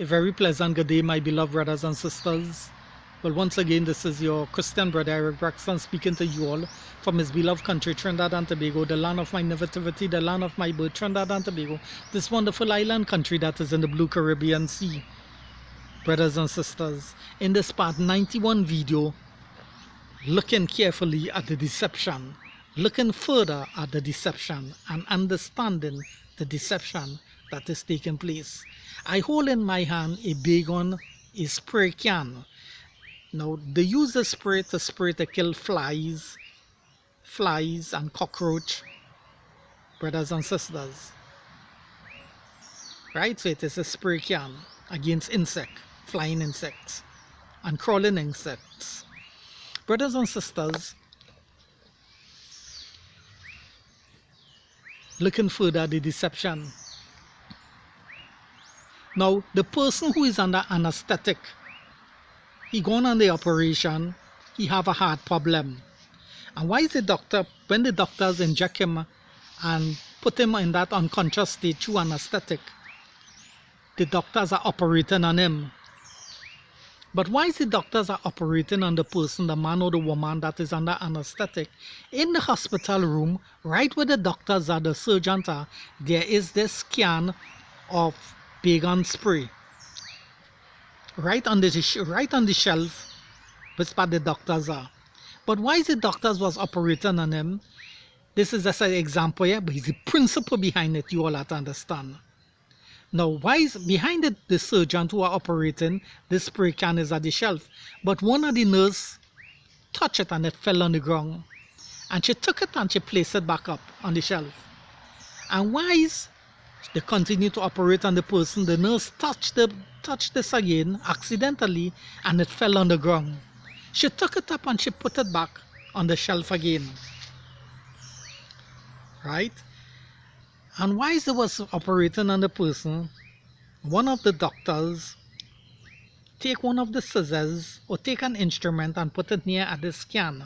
A very pleasant good day, my beloved brothers and sisters. Well, once again, this is your Christian brother Eric Braxton speaking to you all from his beloved country, Trinidad and Tobago, the land of my nativity, the land of my birth, Trinidad and Tobago, this wonderful island country that is in the blue Caribbean Sea. Brothers and sisters, in this part 91 video, looking carefully at the deception, looking further at the deception and understanding the deception that is taking place. I hold in my hand a Baygon, a spray can. Now they use the spray to kill flies and cockroach, brothers and sisters. Right, so it is a spray can against flying insects and crawling insects. Brothers and sisters, looking further at the deception. Now, the person who is under anesthetic, he gone on the operation, he have a heart problem. And why is the doctor, when the doctors inject him and put him in that unconscious state through anesthetic, the doctors are operating on him. But why is the doctors are operating on the person, the man or the woman that is under anesthetic? In the hospital room, right where the doctors are, the surgeons are, there is this can of Baygon spray. Right on the shelf, which part the doctors are. But why is the doctors was operating on him? This is just an example here, but it's the principle behind it you all have to understand. Now, why is behind the surgeon who are operating, this spray can is at the shelf, but one of the nurse touched it and it fell on the ground. And she took it and she placed it back up on the shelf. And why is they continue to operate on the person? The nurse touched this again accidentally and it fell on the ground. She took it up and she put it back on the shelf again. Right? And while they was operating on the person, one of the doctors take one of the scissors or take an instrument and put it near at this can.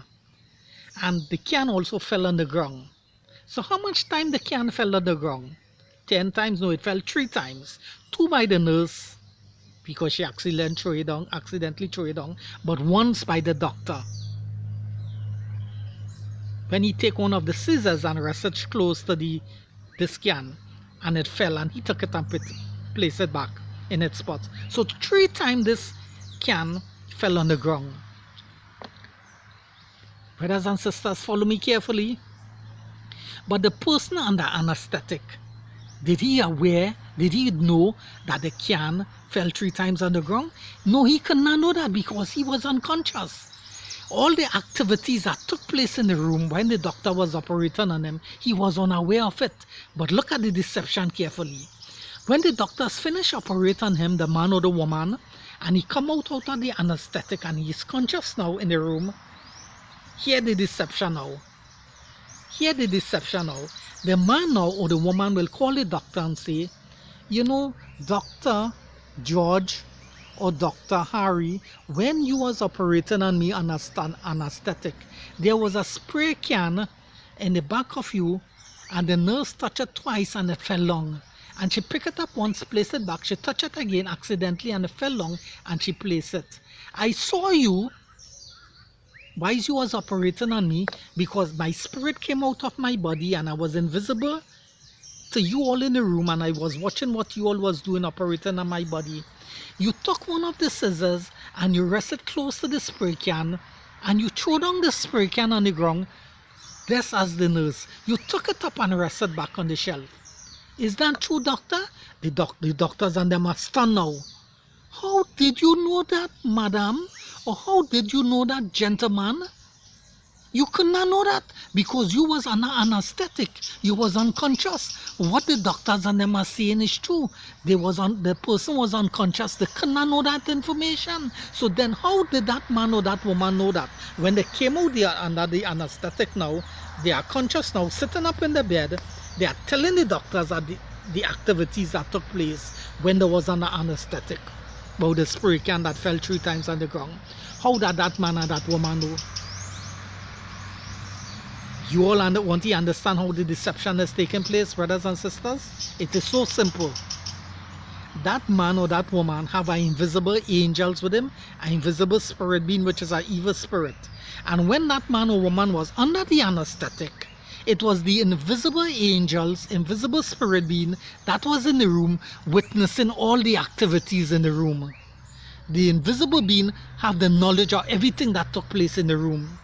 And the can also fell on the ground. So how much time the can fell on the ground? 10 times? No, it fell 3 times. 2 by the nurse, because she accidentally threw it down, but once by the doctor. When he take one of the scissors and rest it close to this can, and it fell, and he took it and placed it back in its spot. So 3 times this can fell on the ground. Brothers and sisters, follow me carefully. But the person under anesthetic, did he know that the can fell 3 times on the ground? No, he could not know that because he was unconscious. All the activities that took place in the room when the doctor was operating on him, he was unaware of it. But look at the deception carefully. When the doctors finish operating on him, the man or the woman, and he come out of the anesthetic and he is conscious now in the room, hear the deception now. Hear the deception now. The man now or the woman will call the doctor and say, you know, Dr. George or Dr. Harry, when you was operating on me on anesthetic, there was a spray can in the back of you and the nurse touched it twice and it fell down. And she picked it up once, placed it back, she touched it again accidentally and it fell down and she placed it. I saw you why you was operating on me, because my spirit came out of my body and I was invisible to you all in the room and I was watching what you all was doing operating on my body. You took one of the scissors and you rested close to the spray can and you threw down the spray can on the ground, just as the nurse. You took it up and rested back on the shelf. Is that true, doctor? The doctors and them are stunned now. How did you know that, madam? Or how did you know that, gentleman? You could not know that because you was under anesthetic. You was unconscious. What the doctors and them are saying is true. The person was unconscious. They could not know that information. So then how did that man or that woman know that? When they came out there under the anesthetic now, they are conscious now, sitting up in the bed. They are telling the doctors that the activities that took place when there was under anesthetic. About the spray can that fell 3 times on the ground. How did that man and that woman know? You all want to understand how the deception is taking place, brothers and sisters? It is so simple. that man or that woman have an invisible angels with him, an invisible spirit being, which is an evil spirit. And when that man or woman was under the anesthetic, it was the invisible angels, invisible spirit being that was in the room witnessing all the activities in the room. The invisible being have the knowledge of everything that took place in the room.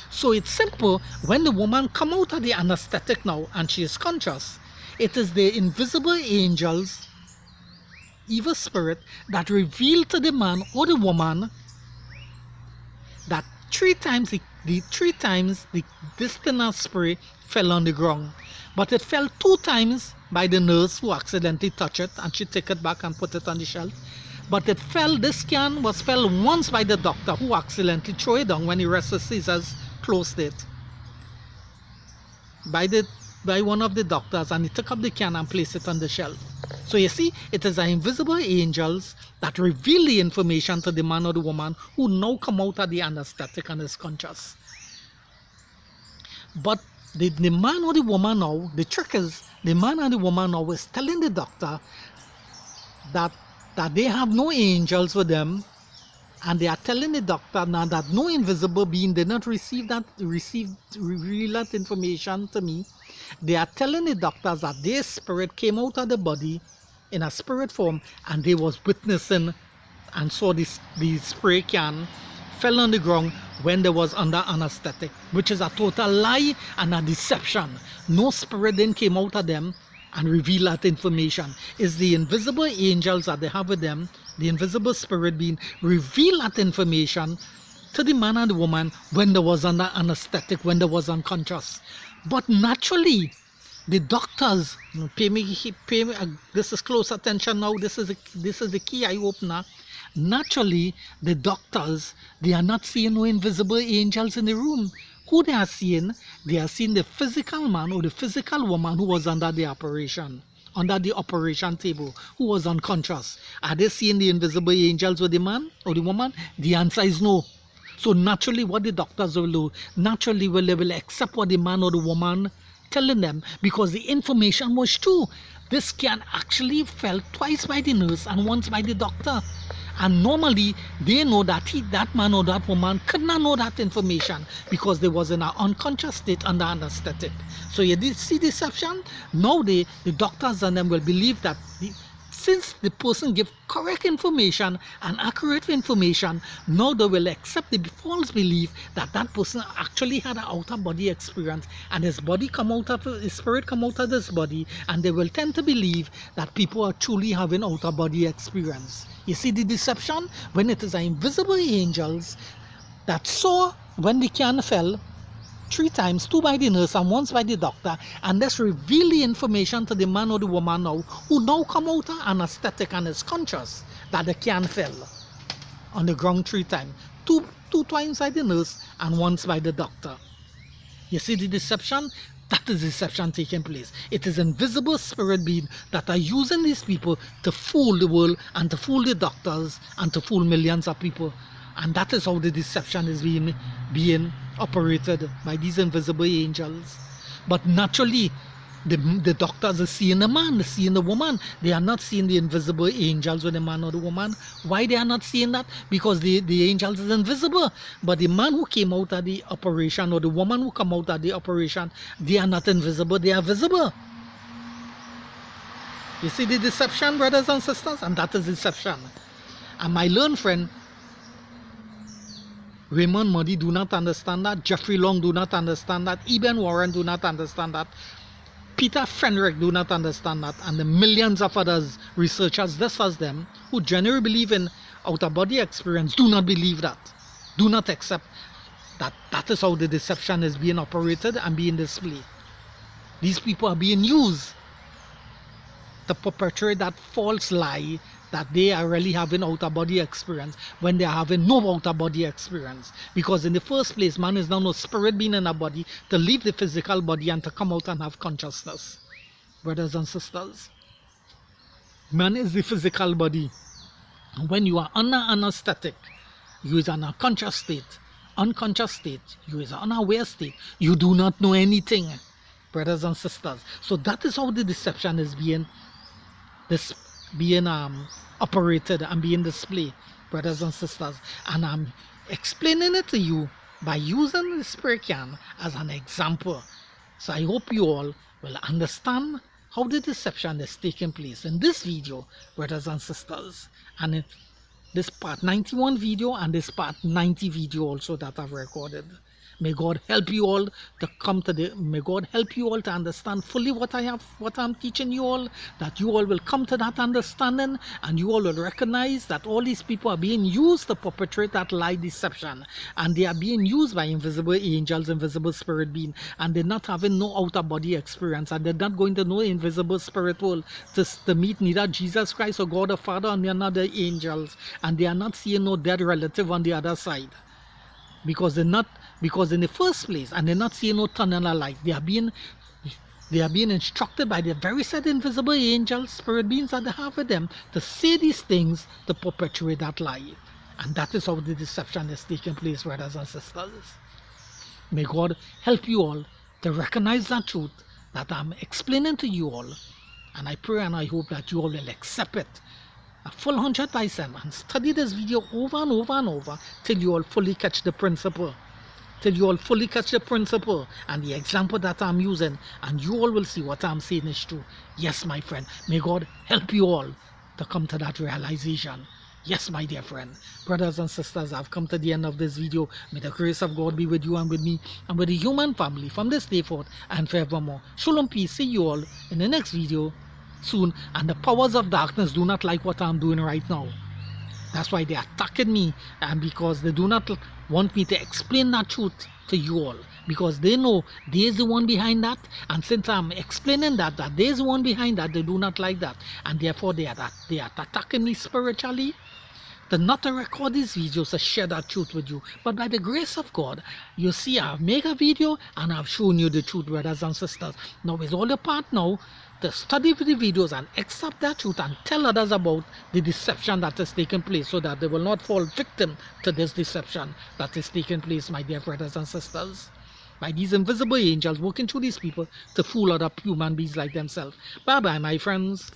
So it's simple. When the woman come out of the anesthetic now and she is conscious, it is the invisible angels, evil spirit, that reveal to the man or the woman that three times the distant spray fell on the ground. But it fell 2 times by the nurse who accidentally touched it and she took it back and put it on the shelf. But this can was fell once by the doctor who accidentally threw it down when he rested scissors closed it by one of the doctors, and he took up the can and placed it on the shelf. So you see, it is the invisible angels that reveal the information to the man or the woman who now come out of the anesthetic and is conscious. But the man or the woman now, the trick is, the man and the woman now is telling the doctor that they have no angels with them, and they are telling the doctor now that no invisible being did not reveal that information to me. They are telling the doctors that their spirit came out of the body in a spirit form, and they was witnessing and saw the spray can fell on the ground when they was under anesthetic, which is a total lie and a deception. No spirit then came out of them and reveal that information. It's the invisible angels that they have with them, the invisible spirit being, reveal that information to the man and the woman when they was under anesthetic, when they was unconscious. But naturally, the doctors, pay me, this is close attention now, this is the key eye opener. Naturally, the doctors, they are not seeing no invisible angels in the room. Who they are seeing? They are seeing the physical man or the physical woman who was under the operation table, who was unconscious. Are they seeing the invisible angels with the man or the woman? The answer is no. So naturally, what the doctors will do, naturally they will accept what the man or the woman telling them, because the information was true. This can actually fell twice by the nurse and once by the doctor. And normally, they know that that man or that woman could not know that information because they was in an unconscious state under anesthetic. So you did see deception? Now the doctors and them will believe that since the person give correct information and accurate information, now they will accept the false belief that that person actually had an outer body experience and his spirit come out of this body, and they will tend to believe that people are truly having outer body experience. You see the deception? When it is an invisible angels that saw when the can fell 3 times, 2 by the nurse and once by the doctor, and this reveal the information to the man or the woman now, who now come out of anesthetic and is conscious that the can fell on the ground 3 times, 2 times by the nurse and once by the doctor. You see the deception? That is deception taking place. It is invisible spirit being that are using these people to fool the world and to fool the doctors and to fool millions of people. And that is how the deception is being operated by these invisible angels. But naturally, the doctors are seeing the man, they're seeing the woman. They are not seeing the invisible angels with the man or the woman. Why they are not seeing that? Because the angels is invisible. But the man who came out of the operation or the woman who come out of the operation, they are not invisible, they are visible. You see the deception, brothers and sisters? And that is deception. And my learned friend Raymond Moody do not understand that. Jeffrey Long do not understand that. Eben Warren do not understand that. Peter Fenrick do not understand that. And the millions of others researchers just as them who generally believe in out-of-body experience do not believe that. Do not accept that that is how the deception is being operated and being displayed. These people are being used to perpetrate that false lie that they are really having out-of-body experience when they are having no out-of-body experience. Because in the first place, man is now no spirit being in a body to leave the physical body and to come out and have consciousness. Brothers and sisters, man is the physical body. When you are under anesthetic, you is in a conscious state, unconscious state, you is an unaware state, you do not know anything, brothers and sisters. So that is how the deception is being being operated and being displayed, brothers and sisters. And I'm explaining it to you by using the spray can as an example. So I hope you all will understand how the deception is taking place in this video, brothers and sisters, and in this part 91 video and this part 90 video also that I've recorded. May God help you all to come to may God help you all to understand fully what I'm teaching you all, that you all will come to that understanding, and you all will recognize that all these people are being used to perpetrate that lie deception, and they are being used by invisible angels, invisible spirit being, and they're not having no outer body experience, and they're not going to know invisible spirit world to meet neither Jesus Christ or God the Father, and they're not the angels, and they are not seeing no dead relative on the other side. Because in the first place, and they're not seeing no tunnel of light, they are being instructed by the very said invisible angels, spirit beings that they have with them, to say these things to perpetuate that lie. And that is how the deception is taking place, brothers and sisters. May God help you all to recognize that truth that I'm explaining to you all, and I pray and I hope that you all will accept it a full 100% and study this video over and over and over till you all fully catch the principle. Till you all fully catch the principle and the example that I'm using, and you all will see what I'm saying is true. Yes, my friend, may God help you all to come to that realization. Yes, my dear friend, brothers and sisters, I've come to the end of this video. May the grace of God be with you and with me and with the human family from this day forth and forevermore. Shalom, peace. See you all in the next video soon. And the powers of darkness do not like what I'm doing right now. That's why they're attacking me, and because they do not want me to explain that truth to you all, because they know there's the one behind that, and since I'm explaining that there's the one behind that, they do not like that, and therefore they are attacking me spiritually, to not to record these videos to share that truth with you. But by the grace of God, you see, I've made a video and I've shown you the truth, brothers and sisters. Now it's all a part now to study the videos and accept that truth and tell others about the deception that is taking place, so that they will not fall victim to this deception that is taking place, my dear brothers and sisters, by these invisible angels working through these people to fool other human beings like themselves. Bye bye, my friends.